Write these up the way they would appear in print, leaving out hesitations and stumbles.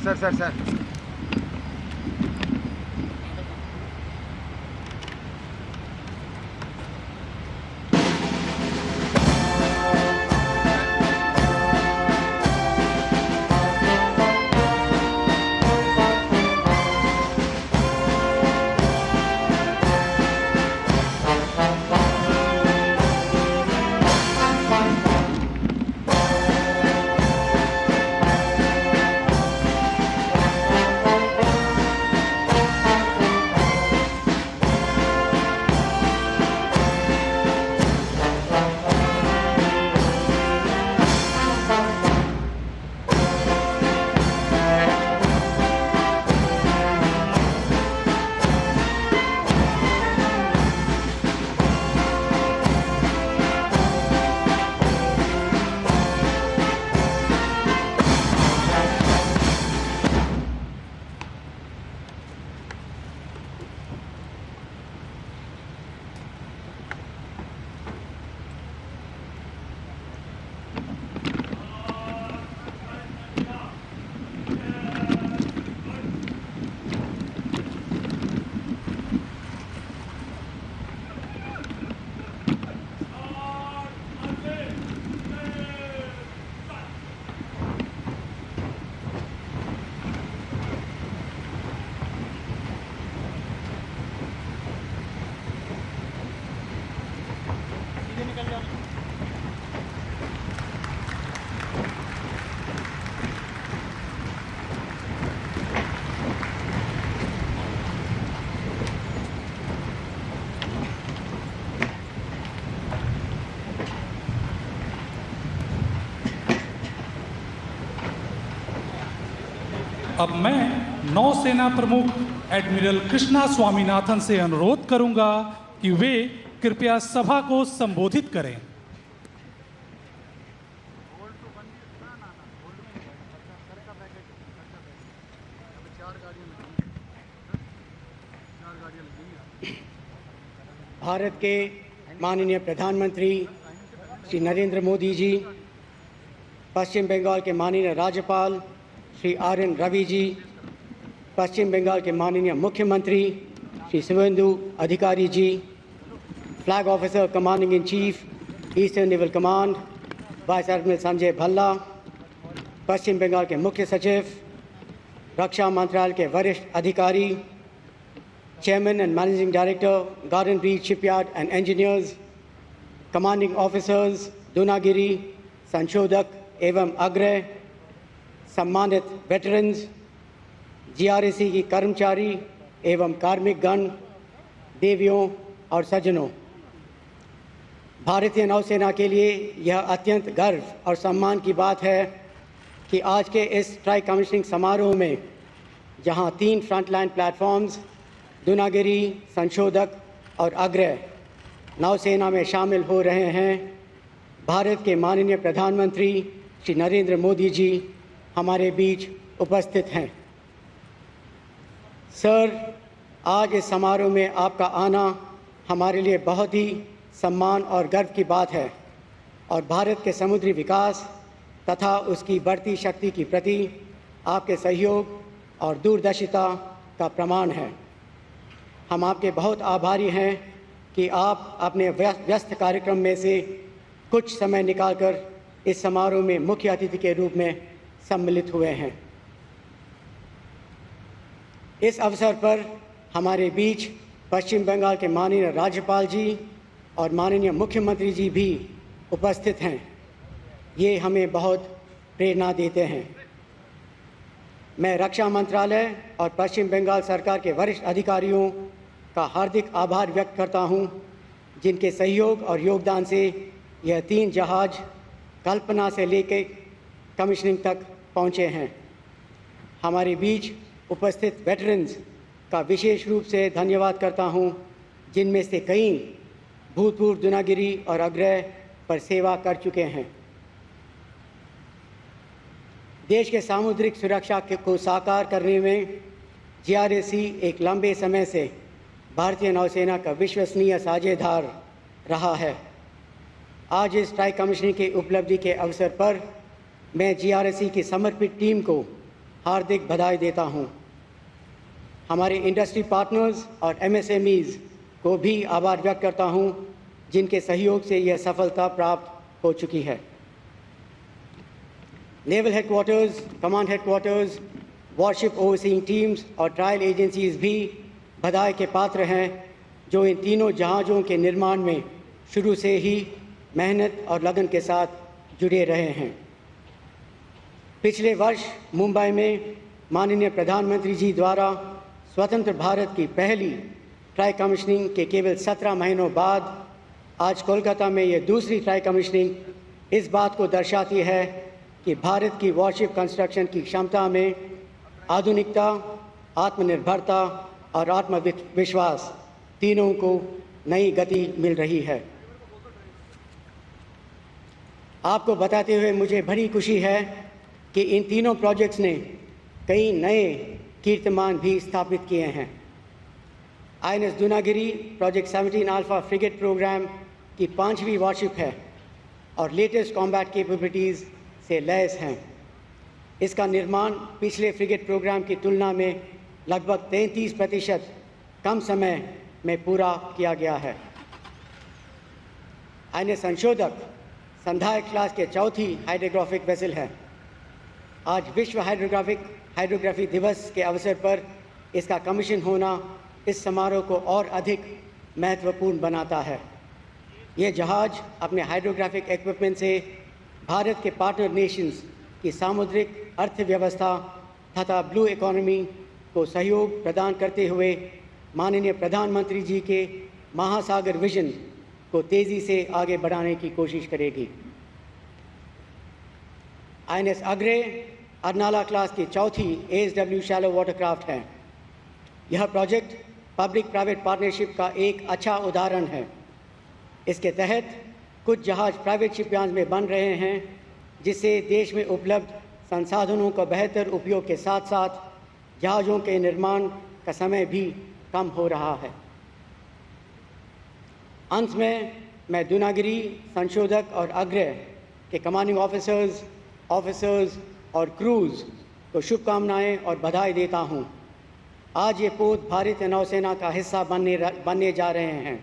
Sir अब मैं नौसेना प्रमुख एडमिरल कृष्णा स्वामीनाथन से अनुरोध करूंगा कि वे कृपया सभा को संबोधित करें। भारत के माननीय प्रधानमंत्री श्री नरेंद्र मोदी जी, पश्चिम बंगाल के माननीय राज्यपाल श्री RN रवि जी, पश्चिम बंगाल के माननीय मुख्यमंत्री Shri Suvendu Adhikari ji, flag officer commanding in chief eastern naval command vice admiral Sanjay Bhalla, Paschim Bengal के मुख्य सचिव, रक्षा मंत्रालय के वरिष्ठ अधिकारी, chairman and managing director garden reach shipyard and engineers, commanding officers Dunagiri, Sanshodhak एवं अग्रह, सम्मानित वेटरन्स, GRAC की कर्मचारी एवं कार्मिक गण, देवियों और सज्जनों, भारतीय नौसेना के लिए यह अत्यंत गर्व और सम्मान की बात है कि आज के इस ट्राई कमिश्निंग समारोह में जहां 3 फ्रंटलाइन प्लेटफॉर्म्स दूनागिरी, संशोधक और अग्रह नौसेना में शामिल हो रहे हैं, भारत के माननीय प्रधानमंत्री श्री नरेंद्र मोदी जी हमारे बीच उपस्थित हैं। सर, आज इस समारोह में आपका आना हमारे लिए बहुत ही सम्मान और गर्व की बात है और भारत के समुद्री विकास तथा उसकी बढ़ती शक्ति के प्रति आपके सहयोग और दूरदर्शिता का प्रमाण है। हम आपके बहुत आभारी हैं कि आप अपने व्यस्त कार्यक्रम में से कुछ समय निकालकर इस समारोह में मुख्य अतिथि के रूप में सम्मिलित हुए हैं। इस अवसर पर हमारे बीच पश्चिम बंगाल के माननीय राज्यपाल जी और माननीय मुख्यमंत्री जी भी उपस्थित हैं। ये हमें बहुत प्रेरणा देते हैं। मैं रक्षा मंत्रालय और पश्चिम बंगाल सरकार के वरिष्ठ अधिकारियों का हार्दिक आभार व्यक्त करता हूं, जिनके सहयोग और योगदान से यह 3 जहाज कल्पना से लेकर कमिश्निंग तक पहुंचे हैं। हमारे बीच उपस्थित वेटरन्स का विशेष रूप से धन्यवाद करता हूं, जिनमें से कई भूतपूर्व दूनागिरी और अग्रह पर सेवा कर चुके हैं। देश के सामुद्रिक सुरक्षा को साकार करने में GRAC एक लंबे समय से भारतीय नौसेना का विश्वसनीय साझेदार रहा है। आज इस ट्राई कमिश्निंग की उपलब्धि के अवसर पर मैं GRAC की समर्पित टीम को हार्दिक बधाई देता हूं। हमारे इंडस्ट्री पार्टनर्स और MSMEs को भी आभार व्यक्त करता हूं, जिनके सहयोग से यह सफलता प्राप्त हो चुकी है। Naval headquarters, command headquarters, worship overseeing teams और ट्रायल एजेंसीज भी बधाई के पात्र हैं, जो इन तीनों जहाज़ों के निर्माण में शुरू से ही मेहनत और लगन के साथ जुड़े रहे हैं। पिछले वर्ष मुंबई में माननीय प्रधानमंत्री जी द्वारा स्वतंत्र भारत की पहली ट्राई कमीशनिंग के केवल 17 महीनों बाद आज कोलकाता में यह दूसरी ट्राई कमीशनिंग इस बात को दर्शाती है कि भारत की वॉरशिप कंस्ट्रक्शन की क्षमता में आधुनिकता, आत्मनिर्भरता और आत्मविश्वास तीनों को नई गति मिल रही है। आपको बताते हुए मुझे बड़ी खुशी है कि इन तीनों प्रोजेक्ट्स ने कई नए कीर्तिमान भी स्थापित किए हैं। INS Dunagiri project 17 alpha frigate programme की 5वीं वॉरशिप है और लेटेस्ट कॉम्बैट कैपेबिलिटीज़ से लैस हैं। इसका निर्माण पिछले फ्रिगेट प्रोग्राम की तुलना में लगभग 33% कम समय में पूरा किया गया है। INS संशोधक संधाय क्लास के चौथी हाइड्रोग्राफिक वेसल है। आज विश्व हाइड्रोग्राफी दिवस के अवसर पर इसका कमीशन होना इस समारोह को और अधिक महत्वपूर्ण बनाता है। ये जहाज़ अपने हाइड्रोग्राफिक इक्विपमेंट से भारत के पार्टनर नेशंस की सामुद्रिक अर्थव्यवस्था तथा ब्लू इकोनॉमी को सहयोग प्रदान करते हुए माननीय प्रधानमंत्री जी के महासागर विजन को तेज़ी से आगे बढ़ाने की कोशिश करेगी। INS अग्रे अर्नाला क्लास की चौथी ASW शैलो वाटरक्राफ्ट है। यह प्रोजेक्ट पब्लिक प्राइवेट पार्टनरशिप का एक अच्छा उदाहरण है। इसके तहत कुछ जहाज़ प्राइवेट शिपयार्ड्स में बन रहे हैं, जिससे देश में उपलब्ध संसाधनों का बेहतर उपयोग के साथ साथ जहाज़ों के निर्माण का समय भी कम हो रहा है। अंत में मैं दूनागिरी, संशोधक और अग्रय के कमांडिंग ऑफिसर्स और क्रूज़ को शुभकामनाएं और बधाई देता हूं। आज ये पोत भारतीय नौसेना का हिस्सा बनने जा रहे हैं।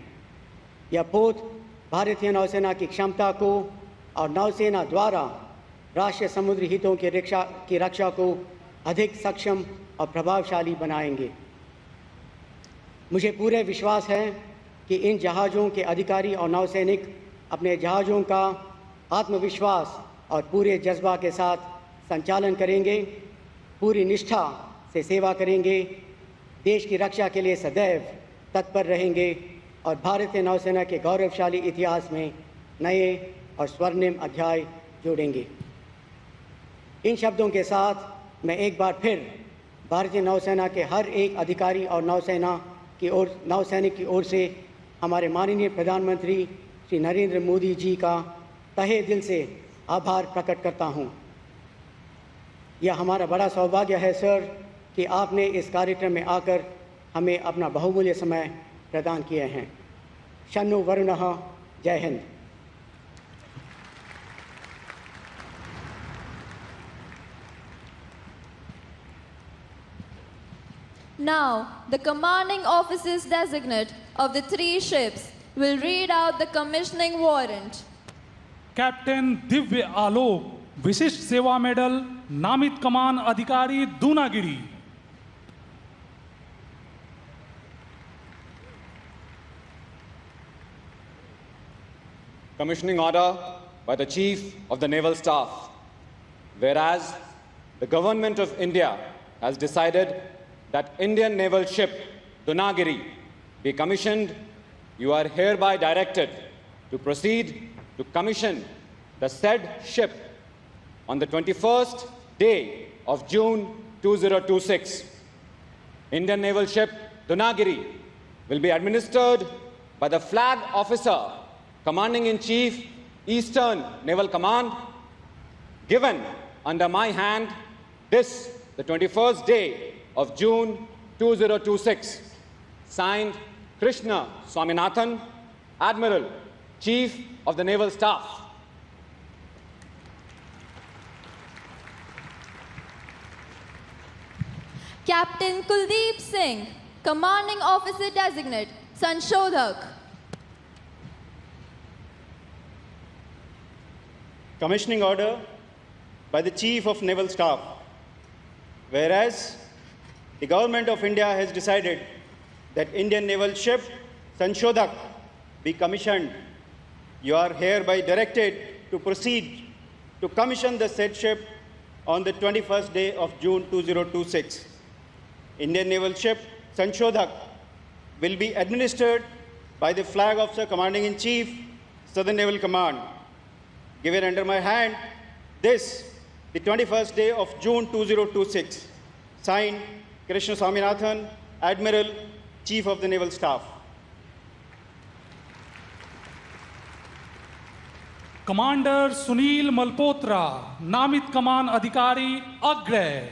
यह पोत भारतीय नौसेना की क्षमता को और नौसेना द्वारा राष्ट्रीय समुद्री हितों की रक्षा को अधिक सक्षम और प्रभावशाली बनाएंगे। मुझे पूरे विश्वास है कि इन जहाज़ों के अधिकारी और नौसैनिक अपने जहाज़ों का आत्मविश्वास और पूरे जज्बा के साथ संचालन करेंगे, पूरी निष्ठा से सेवा करेंगे, देश की रक्षा के लिए सदैव तत्पर रहेंगे और भारतीय नौसेना के गौरवशाली इतिहास में नए और स्वर्णिम अध्याय जोड़ेंगे। इन शब्दों के साथ मैं एक बार फिर भारतीय नौसेना के हर एक अधिकारी और नौसैनिक की ओर से हमारे माननीय प्रधानमंत्री श्री नरेंद्र मोदी जी का तहे दिल से आभार प्रकट करता हूं। यह हमारा बड़ा सौभाग्य है सर कि आपने इस कार्यक्रम में आकर हमें अपना बहुमूल्य समय प्रदान किए हैं। शन्नु वरुणः। जय Hind. Now, the commanding officers designate of the 3 ships will read out the commissioning warrant. Captain Divya आलोक, विशिष्ट सेवा मेडल, नामित कमान अधिकारी Dunagiri. Commissioning order by the Chief of the Naval Staff. Whereas the Government of India has decided that Indian naval ship Dunagiri be commissioned, you are hereby directed to proceed to commission the said ship on the 21st day of June 2026. Indian naval ship Dunagiri will be administered by the Flag Officer Commanding-in-Chief, Eastern Naval Command, given under my hand this, the 21st day of June 2026. Signed, Krishna Swaminathan, Admiral, Chief of the Naval Staff. Captain Kuldeep Singh, Commanding Officer Designate, Sanshodhak. Commissioning order by the Chief of Naval Staff. Whereas the Government of India has decided that Indian naval ship Sanshodhak be commissioned, you are hereby directed to proceed to commission the said ship on the 21st day of June 2026. Indian naval ship Sanshodhak will be administered by the Flag Officer Commanding-in-Chief, Southern Naval Command. Given under my hand this, the 21st day of June 2026. Signed, Krishna Swaminathan, Admiral, Chief of the Naval Staff. Commander Sunil Malhotra, नामित कमान अधिकारी Agray.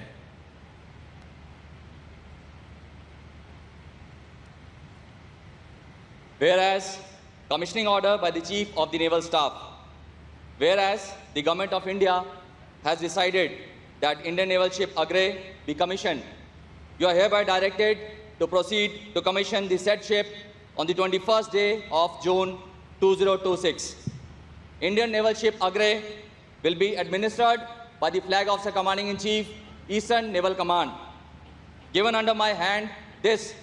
Whereas, commissioning order by the Chief of the Naval Staff. Whereas, the Government of India has decided that Indian naval ship Agre be commissioned, you are hereby directed to proceed to commission the said ship on the 21st day of June 2026. Indian naval ship Agre will be administered by the Flag Officer Commanding-in-Chief, Eastern Naval Command. Given under my hand this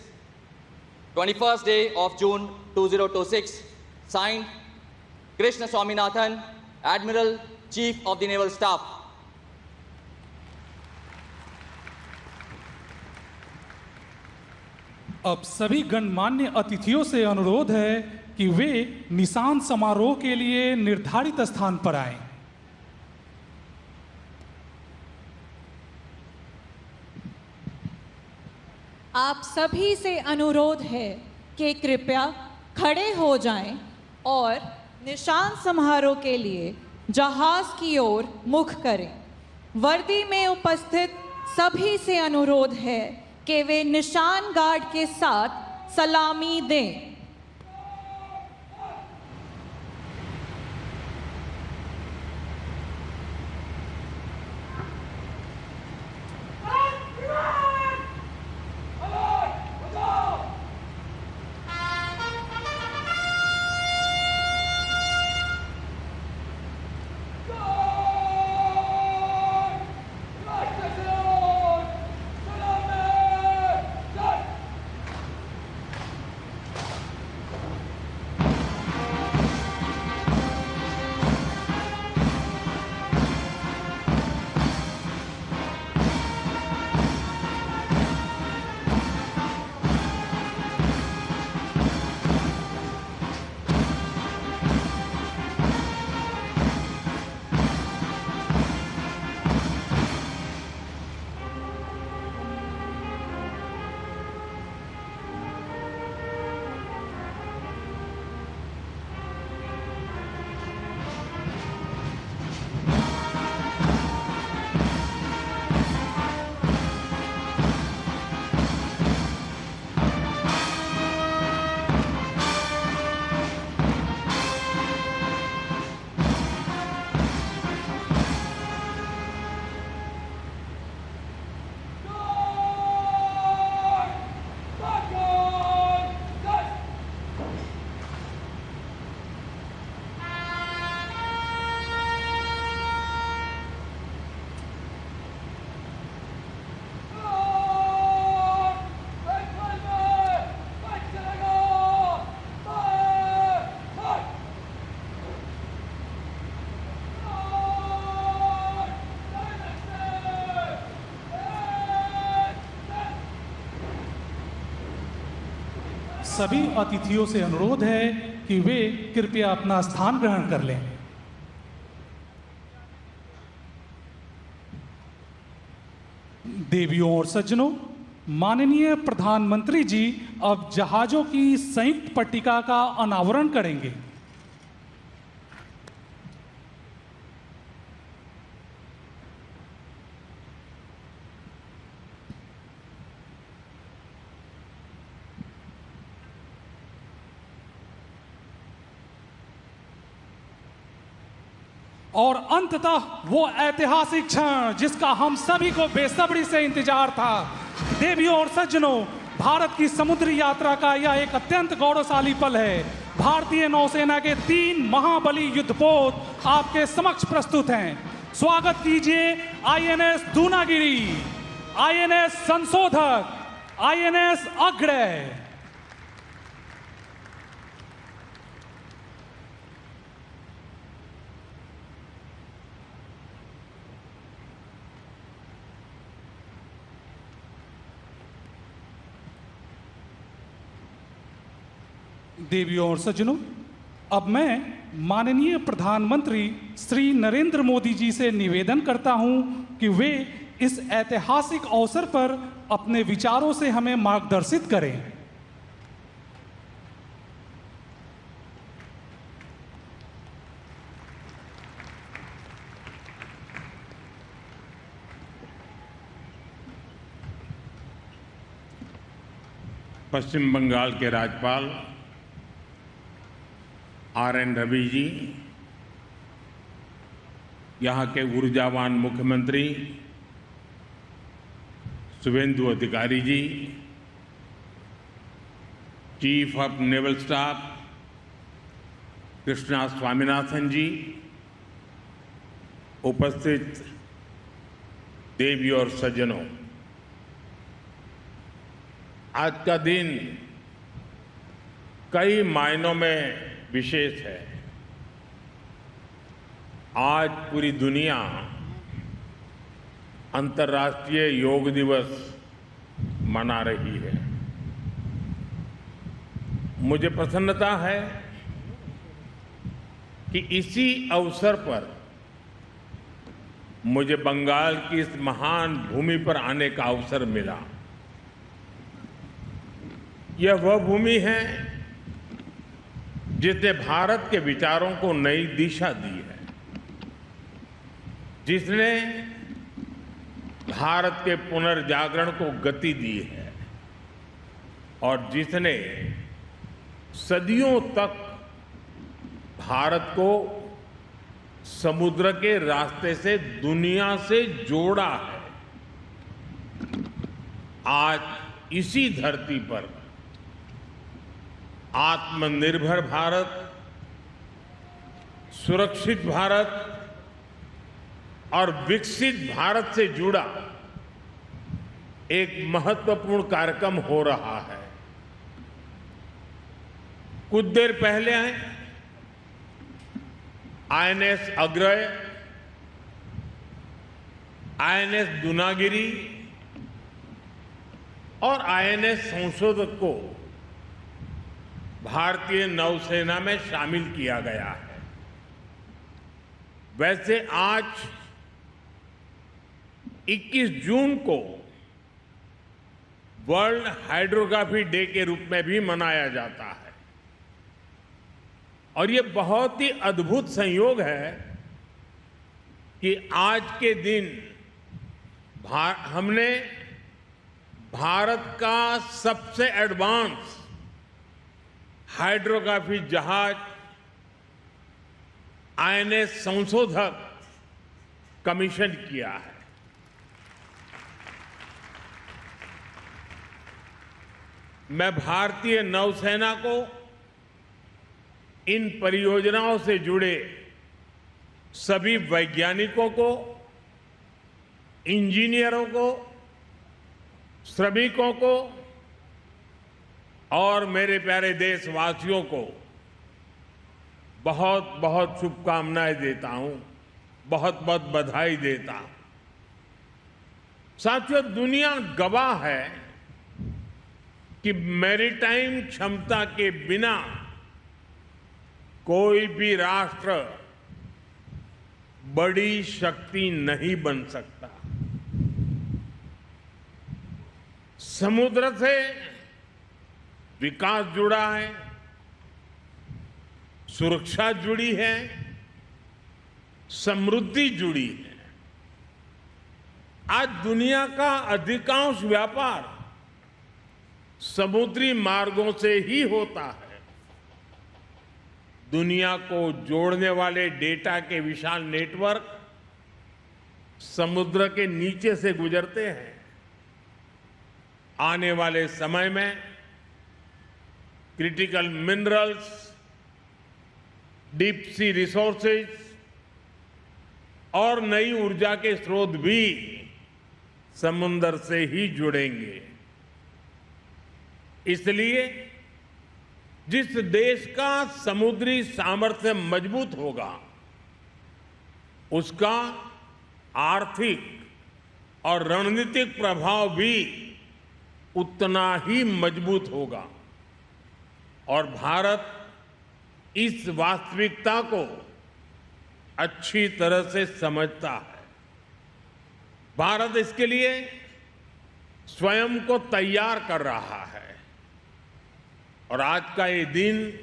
21st day of June 2026. Signed, Krishna Swaminathan, Admiral, Chief of the Naval Staff. अब सभी गणमान्य अतिथियों से अनुरोध है कि वे निशान समारोह के लिए निर्धारित स्थान पर आएं। आप सभी से अनुरोध है कि कृपया खड़े हो जाएं और निशान समारोह के लिए जहाज की ओर मुख करें। वर्दी में उपस्थित सभी से अनुरोध है कि वे निशान गार्ड के साथ सलामी दें। सभी अतिथियों से अनुरोध है कि वे कृपया अपना स्थान ग्रहण कर लें। देवियों और सज्जनों, माननीय प्रधानमंत्री जी अब जहाजों की संयुक्त पट्टिका का अनावरण करेंगे। और अंततः वो ऐतिहासिक क्षण जिसका हम सभी को बेसब्री से इंतजार था, देवियों और सज्जनों, भारत की समुद्री यात्रा का यह एक अत्यंत गौरवशाली पल है। भारतीय नौसेना के 3 महाबली युद्धपोत आपके समक्ष प्रस्तुत हैं। स्वागत कीजिए आईएनएस दूनागिरी, आईएनएस संशोधक, आईएनएस अग्रय। देवियों और सज्जनों, अब मैं माननीय प्रधानमंत्री श्री नरेंद्र मोदी जी से निवेदन करता हूं कि वे इस ऐतिहासिक अवसर पर अपने विचारों से हमें मार्गदर्शित करें। पश्चिम बंगाल के राज्यपाल आर.एन. रवि जी, यहाँ के ऊर्जावान मुख्यमंत्री Suvendu Adhikari ji, chief of naval staff Krishna Swaminathan ji, उपस्थित देवी और सज्जनों, आज का दिन कई मायनों में विशेष है। आज पूरी दुनिया अंतर्राष्ट्रीय योग दिवस मना रही है। मुझे प्रसन्नता है कि इसी अवसर पर मुझे बंगाल की इस महान भूमि पर आने का अवसर मिला। यह वह भूमि है जिसने भारत के विचारों को नई दिशा दी है, जिसने भारत के पुनर्जागरण को गति दी है और जिसने सदियों तक भारत को समुद्र के रास्ते से दुनिया से जोड़ा है। आज इसी धरती पर आत्मनिर्भर भारत, सुरक्षित भारत और विकसित भारत से जुड़ा एक महत्वपूर्ण कार्यक्रम हो रहा है। कुछ देर पहले आईएनएस अग्रय, आईएनएस दूनागिरी और आईएनएस संशोधक को भारतीय नौसेना में शामिल किया गया है। वैसे आज 21 जून को वर्ल्ड हाइड्रोग्राफी डे के रूप में भी मनाया जाता है और ये बहुत ही अद्भुत संयोग है कि आज के दिन हमने भारत का सबसे एडवांस हाइड्रोग्राफी जहाज आईएनएस संशोधक कमीशन किया है। मैं भारतीय नौसेना को इन परियोजनाओं से जुड़े सभी वैज्ञानिकों को, इंजीनियरों को, श्रमिकों को और मेरे प्यारे देशवासियों को बहुत बहुत शुभकामनाएं देता हूं, बहुत बहुत बधाई देता हूं। साथियों, दुनिया गवाह है कि मैरीटाइम क्षमता के बिना कोई भी राष्ट्र बड़ी शक्ति नहीं बन सकता। समुद्र से विकास जुड़ा है, सुरक्षा जुड़ी है, समृद्धि जुड़ी है। आज दुनिया का अधिकांश व्यापार समुद्री मार्गों से ही होता है। दुनिया को जोड़ने वाले डेटा के विशाल नेटवर्क समुद्र के नीचे से गुजरते हैं। आने वाले समय में critical minerals, deep sea resources और नई ऊर्जा के स्रोत भी समुद्र से ही जुड़ेंगे। इसलिए जिस देश का समुद्री सामर्थ्य मजबूत होगा, उसका आर्थिक और रणनीतिक प्रभाव भी उतना ही मजबूत होगा। और भारत इस वास्तविकता को अच्छी तरह से समझता है। भारत इसके लिए स्वयं को तैयार कर रहा है और आज का ये दिन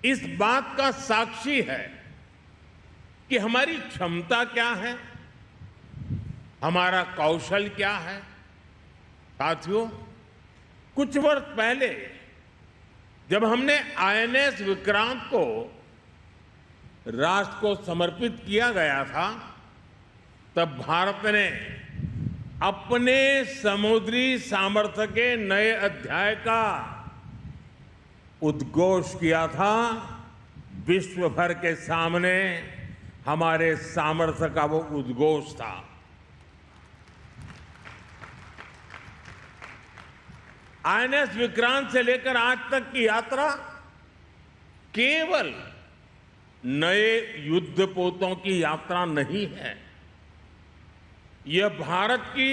इस बात का साक्षी है कि हमारी क्षमता क्या है, हमारा कौशल क्या है। साथियों, कुछ वर्ष पहले जब हमने आईएनएस विक्रांत को राष्ट्र को समर्पित किया गया था, तब भारत ने अपने समुद्री सामर्थ्य के नए अध्याय का उद्घोष किया था। विश्व भर के सामने हमारे सामर्थ्य का वो उद्घोष था। आईएनएस विक्रांत से लेकर आज तक की यात्रा केवल नए युद्धपोतों की यात्रा नहीं है, यह भारत की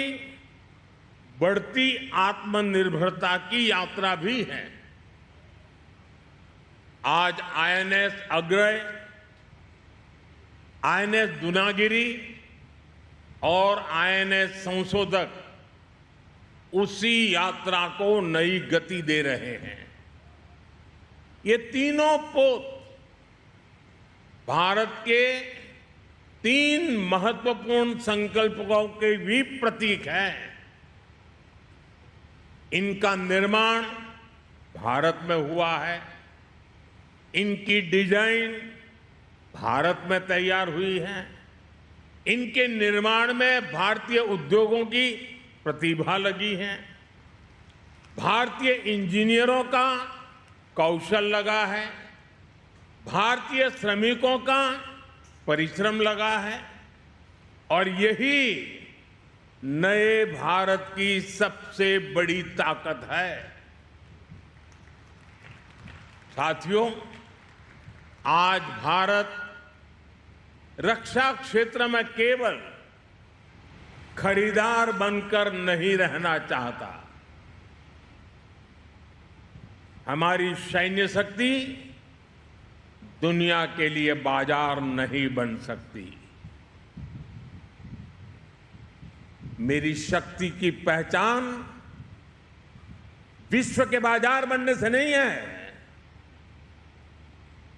बढ़ती आत्मनिर्भरता की यात्रा भी है। आज आईएनएस अग्रय, आईएनएस दुनागिरी और आईएनएस संशोधक उसी यात्रा को नई गति दे रहे हैं। ये तीनों पोत भारत के 3 महत्वपूर्ण संकल्पों के भी प्रतीक हैं। इनका निर्माण भारत में हुआ है, इनकी डिजाइन भारत में तैयार हुई है, इनके निर्माण में भारतीय उद्योगों की प्रतिभा लगी है, भारतीय इंजीनियरों का कौशल लगा है, भारतीय श्रमिकों का परिश्रम लगा है और यही नए भारत की सबसे बड़ी ताकत है। साथियों, आज भारत रक्षा क्षेत्र में केवल खरीदार बनकर नहीं रहना चाहता। हमारी सैन्य शक्ति दुनिया के लिए बाजार नहीं बन सकती। मेरी शक्ति की पहचान विश्व के बाजार बनने से नहीं है,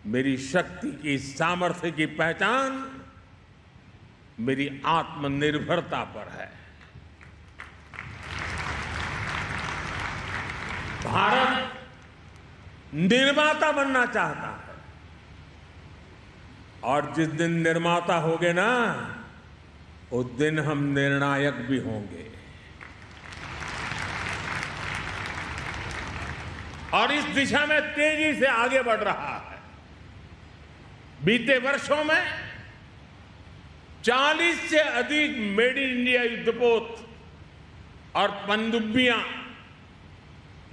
मेरी शक्ति की सामर्थ्य की पहचान मेरी आत्मनिर्भरता पर है। भारत निर्माता बनना चाहता है और जिस दिन निर्माता होंगे ना, उस दिन हम निर्णायक भी होंगे। और इस दिशा में तेजी से आगे बढ़ रहा है। बीते वर्षों में 40 से अधिक मेड इन इंडिया युद्धपोत और पनडुब्बियां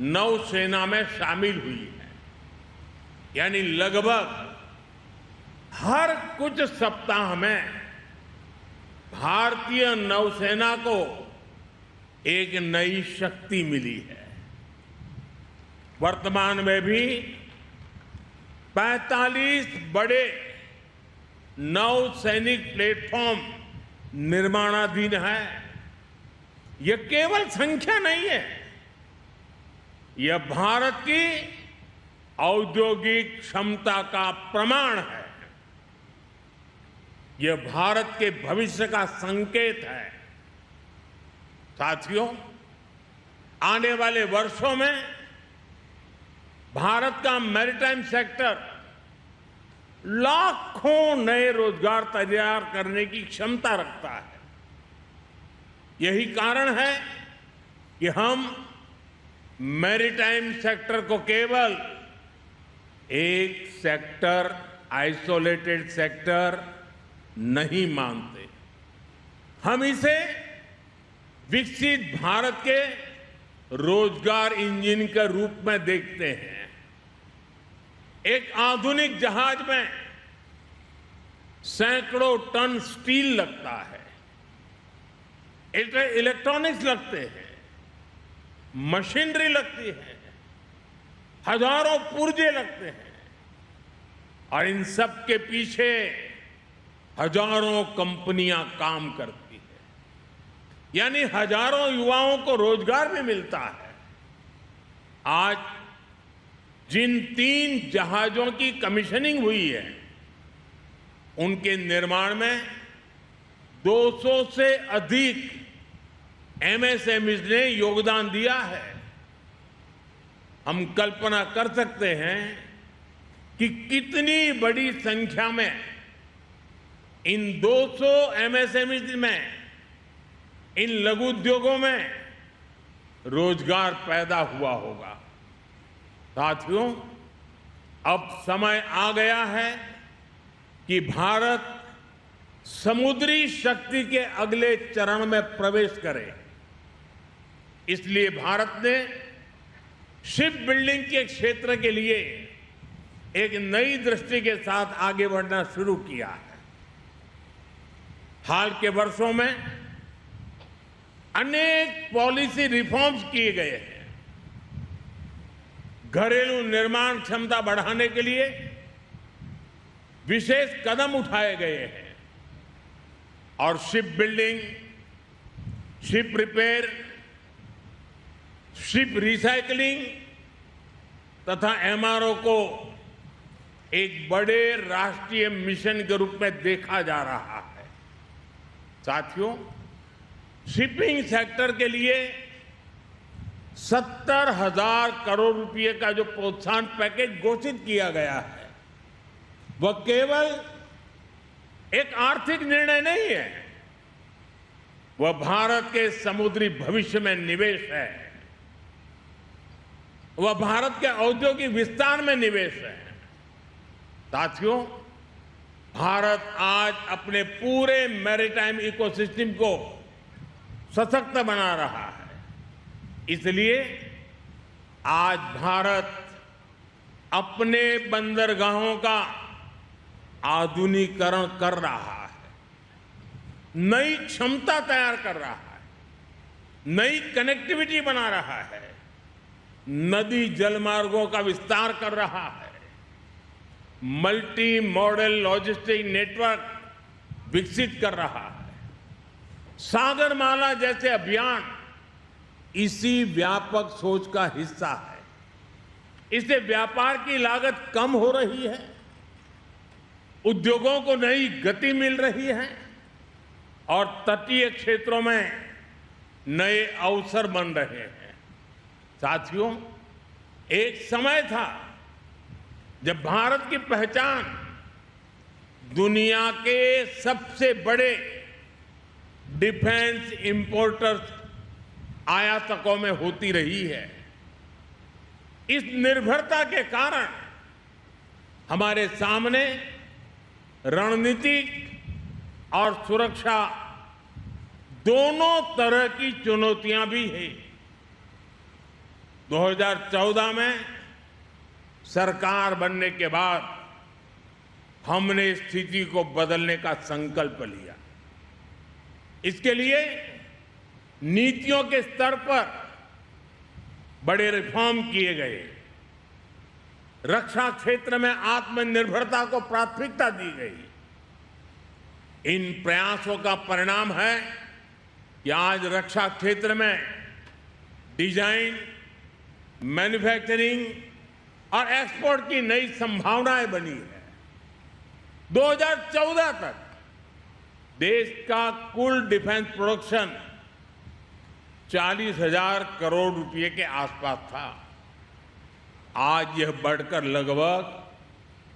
नौसेना में शामिल हुई है। यानी लगभग हर कुछ सप्ताह में भारतीय नौसेना को एक नई शक्ति मिली है। वर्तमान में भी 45 बड़े नौसैनिक प्लेटफॉर्म निर्माणाधीन है। यह केवल संख्या नहीं है, यह भारत की औद्योगिक क्षमता का प्रमाण है। यह भारत के भविष्य का संकेत है। साथियों, आने वाले वर्षों में भारत का मैरीटाइम सेक्टर लाखों नए रोजगार तैयार करने की क्षमता रखता है। यही कारण है कि हम मैरीटाइम सेक्टर को केवल एक सेक्टर, आइसोलेटेड सेक्टर नहीं मानते। हम इसे विकसित भारत के रोजगार इंजन के रूप में देखते हैं। एक आधुनिक जहाज में सैकड़ों टन स्टील लगता है, इलेक्ट्रॉनिक्स लगते हैं, मशीनरी लगती है, हजारों पुर्जे लगते हैं और इन सब के पीछे हजारों कंपनियां काम करती है, यानी हजारों युवाओं को रोजगार भी मिलता है। आज जिन 3 जहाजों की कमीशनिंग हुई है, उनके निर्माण में 200 से अधिक एमएसएमईज ने योगदान दिया है। हम कल्पना कर सकते हैं कि कितनी बड़ी संख्या में इन 200 एमएसएमईज में, इन लघु उद्योगों में रोजगार पैदा हुआ होगा। साथियों, अब समय आ गया है कि भारत समुद्री शक्ति के अगले चरण में प्रवेश करे। इसलिए भारत ने शिप बिल्डिंग के क्षेत्र के लिए एक नई दृष्टि के साथ आगे बढ़ना शुरू किया है। हाल के वर्षों में अनेक पॉलिसी रिफॉर्म्स किए गए हैं। घरेलू निर्माण क्षमता बढ़ाने के लिए विशेष कदम उठाए गए हैं और ship building, ship repair, ship recycling तथा एमआरओ को एक बड़े राष्ट्रीय मिशन के रूप में देखा जा रहा है। साथियों, शिपिंग सेक्टर के लिए 70,000 करोड़ रुपए का जो प्रोत्साहन पैकेज घोषित किया गया है, वह केवल एक आर्थिक निर्णय नहीं है, वह भारत के समुद्री भविष्य में निवेश है, वह भारत के औद्योगिक विस्तार में निवेश है। साथियों, भारत आज अपने पूरे मैरीटाइम इकोसिस्टम को सशक्त बना रहा है। इसलिए आज भारत अपने बंदरगाहों का आधुनिकीकरण कर रहा है, नई क्षमता तैयार कर रहा है, नई कनेक्टिविटी बना रहा है, नदी जलमार्गों का विस्तार कर रहा है, मल्टी मॉडल लॉजिस्टिक नेटवर्क विकसित कर रहा है। सागरमाला जैसे अभियान इसी व्यापक सोच का हिस्सा है। इससे व्यापार की लागत कम हो रही है, उद्योगों को नई गति मिल रही है और तटीय क्षेत्रों में नए अवसर बन रहे हैं। साथियों, एक समय था जब भारत की पहचान दुनिया के सबसे बड़े डिफेंस इंपोर्टर्स, आयातकों में होती रही है। इस निर्भरता के कारण हमारे सामने रणनीतिक और सुरक्षा दोनों तरह की चुनौतियां भी हैं। 2014 में सरकार बनने के बाद हमने स्थिति को बदलने का संकल्प लिया। इसके लिए नीतियों के स्तर पर बड़े रिफॉर्म किए गए। रक्षा क्षेत्र में आत्मनिर्भरता को प्राथमिकता दी गई। इन प्रयासों का परिणाम है कि आज रक्षा क्षेत्र में डिजाइन, मैन्युफैक्चरिंग और एक्सपोर्ट की नई संभावनाएं बनी है। 2014 तक देश का कुल डिफेंस प्रोडक्शन 40,000 करोड़ रुपए के आसपास था। आज यह बढ़कर लगभग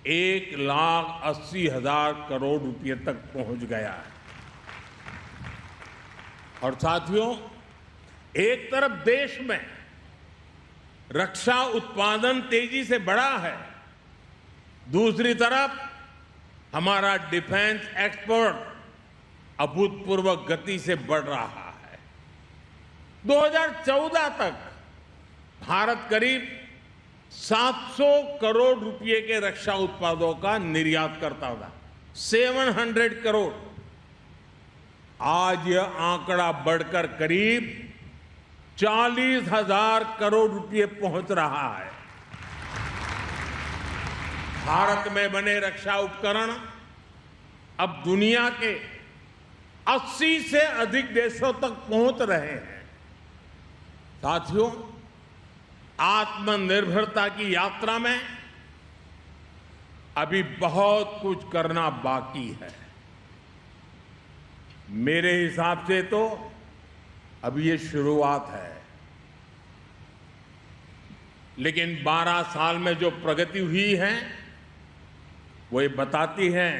1,80,000 करोड़ रुपए तक पहुंच गया है। और साथियों, एक तरफ देश में रक्षा उत्पादन तेजी से बढ़ा है, दूसरी तरफ हमारा डिफेंस एक्सपोर्ट अभूतपूर्व गति से बढ़ रहा है। 2014 तक भारत करीब 700 करोड़ रुपए के रक्षा उत्पादों का निर्यात करता था, 700 करोड़। आज यह आंकड़ा बढ़कर करीब 40,000 करोड़ रुपए पहुंच रहा है। भारत में बने रक्षा उपकरण अब दुनिया के 80 से अधिक देशों तक पहुंच रहे हैं। साथियों, आत्मनिर्भरता की यात्रा में अभी बहुत कुछ करना बाकी है। मेरे हिसाब से तो अभी ये शुरुआत है, लेकिन 12 साल में जो प्रगति हुई है वो ये बताती है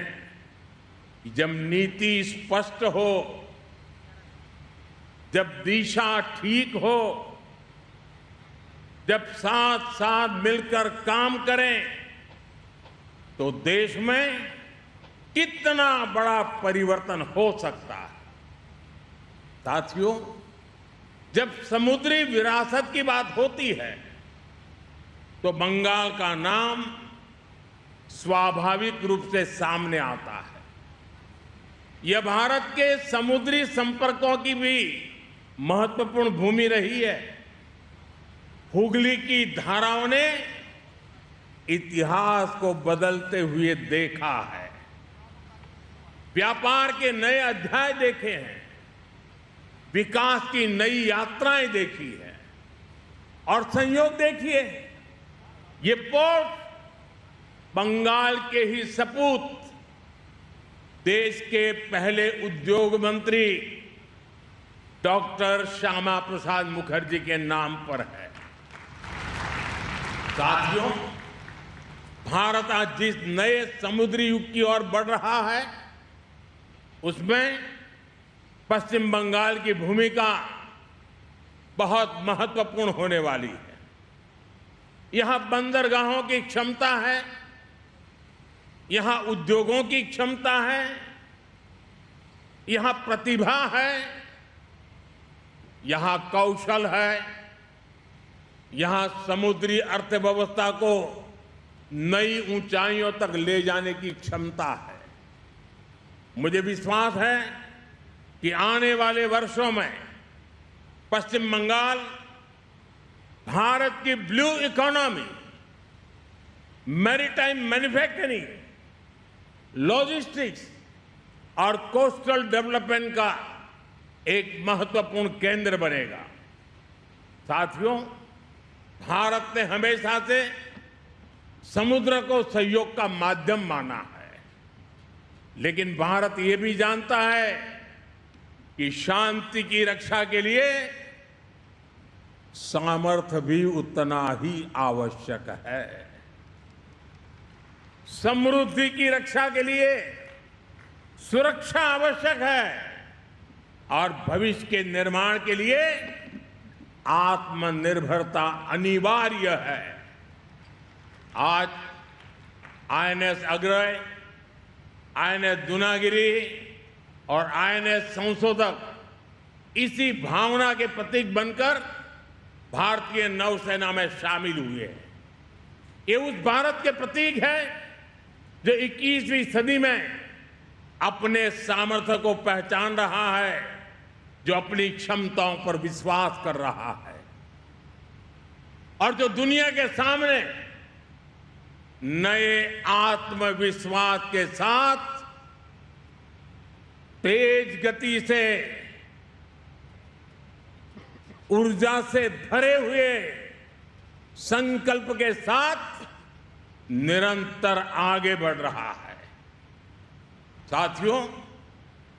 कि जब नीति स्पष्ट हो, जब दिशा ठीक हो, जब साथ साथ मिलकर काम करें तो देश में कितना बड़ा परिवर्तन हो सकता है। साथियों, जब समुद्री विरासत की बात होती है तो बंगाल का नाम स्वाभाविक रूप से सामने आता है। यह भारत के समुद्री संपर्कों की भी महत्वपूर्ण भूमि रही है। हुगली की धाराओं ने इतिहास को बदलते हुए देखा है, व्यापार के नए अध्याय देखे हैं, विकास की नई यात्राएं देखी है। और संयोग देखिए, ये पोर्ट बंगाल के ही सपूत देश के पहले उद्योग मंत्री डॉक्टर श्यामा प्रसाद मुखर्जी के नाम पर है। साथियों, भारत आज जिस नए समुद्री युग की ओर बढ़ रहा है उसमें पश्चिम बंगाल की भूमिका बहुत महत्वपूर्ण होने वाली है। यहां बंदरगाहों की क्षमता है, यहां उद्योगों की क्षमता है, यहां प्रतिभा है, यहां कौशल है, यहां समुद्री अर्थव्यवस्था को नई ऊंचाइयों तक ले जाने की क्षमता है। मुझे विश्वास है कि आने वाले वर्षों में पश्चिम बंगाल भारत की blue economy, maritime manufacturing, logistics और कोस्टल डेवलपमेंट का एक महत्वपूर्ण केंद्र बनेगा। साथियों, भारत ने हमेशा से समुद्र को सहयोग का माध्यम माना है, लेकिन भारत ये भी जानता है कि शांति की रक्षा के लिए सामर्थ्य भी उतना ही आवश्यक है। समृद्धि की रक्षा के लिए सुरक्षा आवश्यक है और भविष्य के निर्माण के लिए आत्मनिर्भरता अनिवार्य है। आज आईएनएस अग्रय, आईएनएस दुनागिरी और आईएनएस संशोधक इसी भावना के प्रतीक बनकर भारतीय नौसेना में शामिल हुए हैं। ये उस भारत के प्रतीक है जो 21वीं सदी में अपने सामर्थ्य को पहचान रहा है, जो अपनी क्षमताओं पर विश्वास कर रहा है और जो दुनिया के सामने नए आत्मविश्वास के साथ तेज गति से, ऊर्जा से भरे हुए संकल्प के साथ निरंतर आगे बढ़ रहा है। साथियों,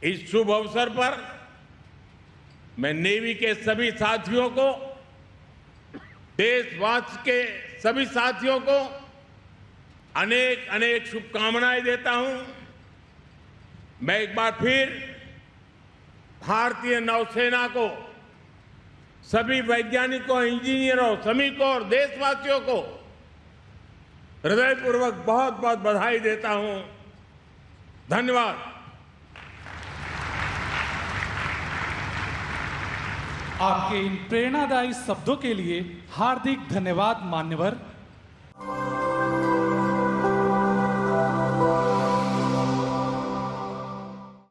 इस शुभ अवसर पर मैं नेवी के सभी साथियों को, देशवासी के सभी साथियों को अनेक अनेक शुभकामनाएं देता हूं। मैं एक बार फिर भारतीय नौसेना को सभी वैज्ञानिकों, इंजीनियरों, श्रमिकों और देशवासियों को हृदयपूर्वक बहुत बहुत बधाई देता हूं। धन्यवाद। आपके इन प्रेरणादायी शब्दों के लिए हार्दिक धन्यवाद मान्यवर।